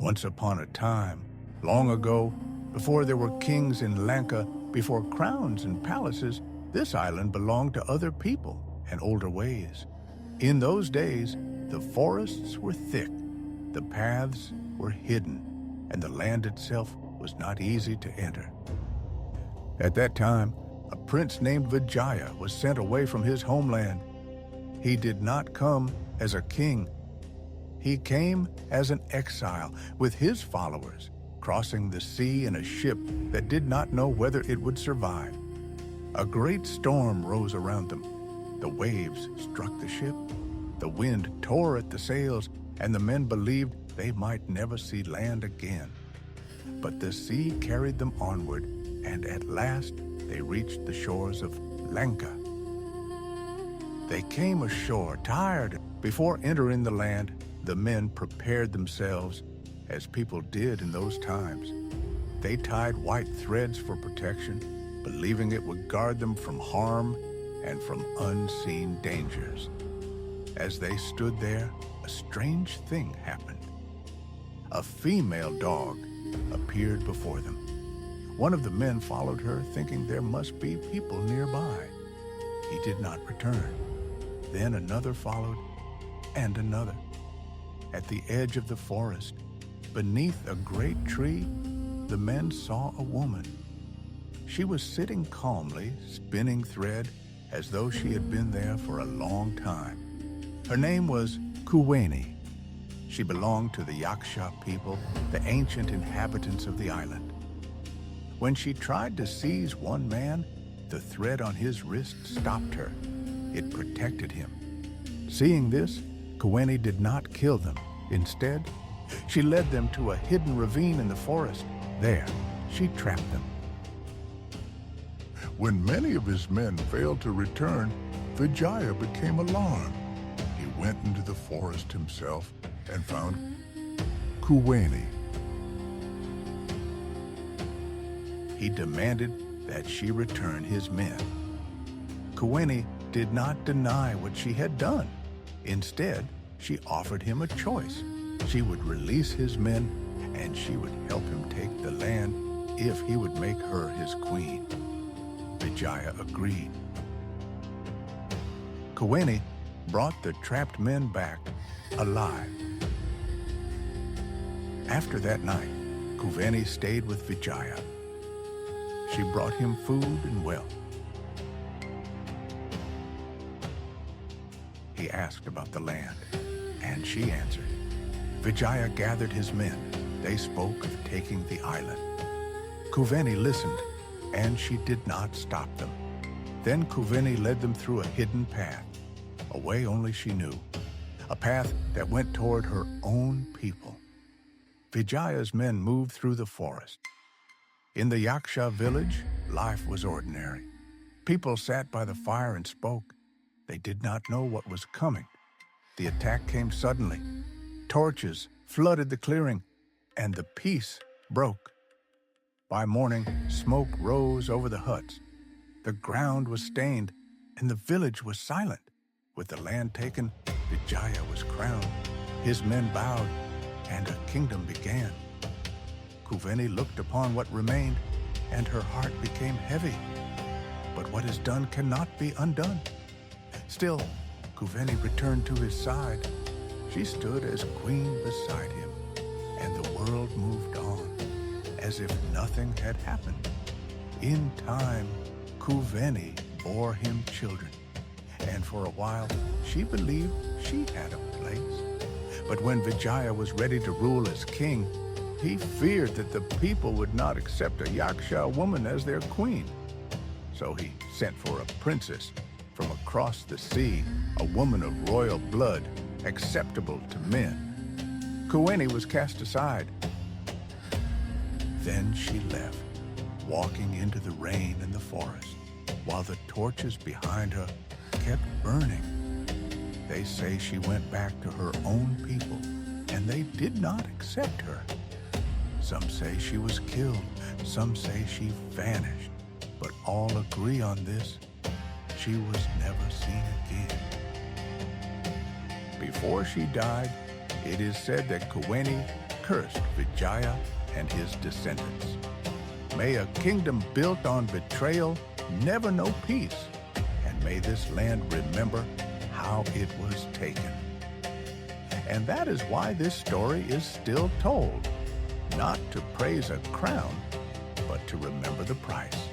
Once upon a time, long ago, before there were kings in Lanka, before crowns and palaces, this island belonged to other people and older ways. In those days, the forests were thick, the paths were hidden, and the land itself was not easy to enter. At that time, a prince named Vijaya was sent away from his homeland. He did not come as a king. He came as an exile with his followers, crossing the sea in a ship that did not know whether it would survive. A great storm rose around them. The waves struck the ship. The wind tore at the sails, and the men believed they might never see land again. But the sea carried them onward, and at last they reached the shores of Lanka. They came ashore tired. Before entering the land, the men prepared themselves as people did in those times. They tied white threads for protection, believing it would guard them from harm and from unseen dangers. As they stood there, a strange thing happened. A female dog appeared before them. One of the men followed her, thinking there must be people nearby. He did not return. Then another followed, and another. At the edge of the forest, beneath a great tree, the men saw a woman. She was sitting calmly, spinning thread, as though she had been there for a long time. Her name was Kuweni. She belonged to the Yaksha people, the ancient inhabitants of the island. When she tried to seize one man, the thread on his wrist stopped her. It protected him. Seeing this, Kuweni did not kill them. Instead, she led them to a hidden ravine in the forest. There, she trapped them. When many of his men failed to return, Vijaya became alarmed. He went into the forest himself and found Kuweni. He demanded that she return his men. Kuweni did not deny what she had done. Instead, she offered him a choice. She would release his men, and she would help him take the land if he would make her his queen. Vijaya agreed. Kuweni brought the trapped men back alive. After that night, Kuveni stayed with Vijaya. She brought him food and wealth. He asked about the land, and she answered. Vijaya gathered his men. They spoke of taking the island. Kuveni listened, and she did not stop them. Then Kuveni led them through a hidden path, a way only she knew, a path that went toward her own people. Vijaya's men moved through the forest. In the Yaksha village, life was ordinary. People sat by the fire and spoke. They did not know what was coming. The attack came suddenly. Torches flooded the clearing, and the peace broke. By morning, smoke rose over the huts. The ground was stained, and the village was silent. With the land taken, Vijaya was crowned. His men bowed, and a kingdom began. Kuveni looked upon what remained, and her heart became heavy. But what is done cannot be undone. Still, Kuveni returned to his side. She stood as queen beside him, and the world moved on, as if nothing had happened. In time, Kuveni bore him children, and for a while, she believed she had a place. But when Vijaya was ready to rule as king, he feared that the people would not accept a Yaksha woman as their queen. So he sent for a princess from across the sea, a woman of royal blood, acceptable to men. Kuweni was cast aside. Then she left, walking into the rain in the forest, while the torches behind her kept burning. They say she went back to her own people, and they did not accept her. Some say she was killed, some say she vanished, but all agree on this: she was never seen again. Before she died, it is said that Kuweni cursed Vijaya and his descendants. May a kingdom built on betrayal never know peace, and may this land remember how it was taken. And that is why this story is still told, not to praise a crown, but to remember the price.